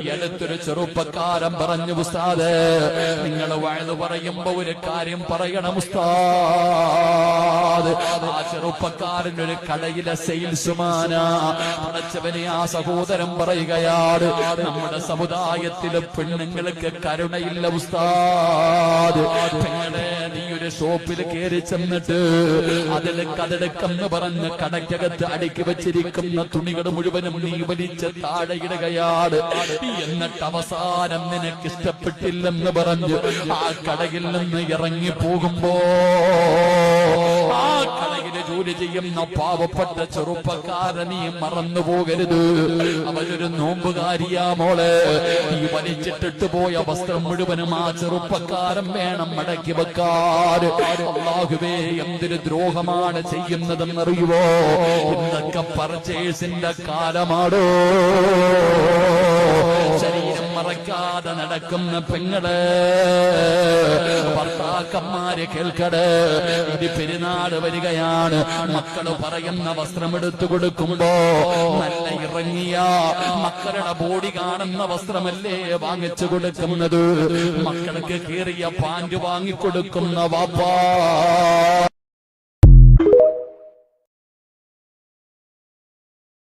അടുത്തൊരു ചെറുപ്പക്കാരൻ പറഞ്ഞു, ഉസ്താദ് നിങ്ങൾ വഴുതു പറയുമ്പോ ഒരു കാര്യം പറയണം ഉസ്താദ്. ആ ചെറുപ്പക്കാരൻ ഒരു കടയിലെ സെയിൽസ്മാനാ. അടച്ചവനെ ആ സഹോദരൻ പറയുകയാണ്, നമ്മുടെ സമുദായത്തിലെ പെണ്ണുങ്ങൾക്ക് കരുണയില്ല ഉസ്താദ്. പെങ്ങളെ, നീ ഒരു ഷോപ്പിൽ കയറി ചെന്നിട്ട് അതിലെന്ന് പറഞ്ഞ് കടയ്ക്കകത്ത് അടുക്കി വെച്ചിരിക്കുന്ന തുണികൾ മുഴുവനും നീ വലിച്ച് താഴെയിടുകയാണ്. എന്നിട്ട് അവസാനം നിനക്ക് ഇഷ്ടപ്പെട്ടില്ലെന്ന് പറഞ്ഞു ആ കടയിൽ നിന്ന് ഇറങ്ങി പോകുമ്പോ ആ കടയിൽ ജോലി ചെയ്യുന്ന പാവപ്പെട്ട ചെറുപ്പക്കാരനെ മറന്നു പോകരുത്. അവരൊരു നോമ്പുകാരിയാ മോളെ. ഈ വലിച്ചിട്ടിട്ട് പോയ വസ്ത്രം മുഴുവനും ആ ചെറുപ്പക്കാരൻ വേണം മടക്കി വെക്കാൻ. അല്ലാഹുവേ, എന്തൊരു ദ്രോഹമാണ് ചെയ്യുന്നതെന്നറിയുവോ? ഇന്നൊക്കെ പർച്ചേസിന്റെ കാലമാണോ? ശരീരം മറക്കാതെ നടക്കുന്ന പെങ്ങള്, ഭർത്താക്കന്മാര് കേൾക്കട്, ഇത് പെരുന്നാള് വരികയാണ്. മക്കള് പറയുന്ന വസ്ത്രം എടുത്തു കൊടുക്കുമ്പോ നല്ല ഇറങ്ങിയ മക്കളുടെ ബോഡി കാണുന്ന വസ്ത്രമല്ലേ വാങ്ങിച്ചു കൊടുക്കുന്നത്. മക്കൾക്ക് കീറിയ പാന്റ് വാങ്ങിക്കൊടുക്കുന്ന വാപ്പാ,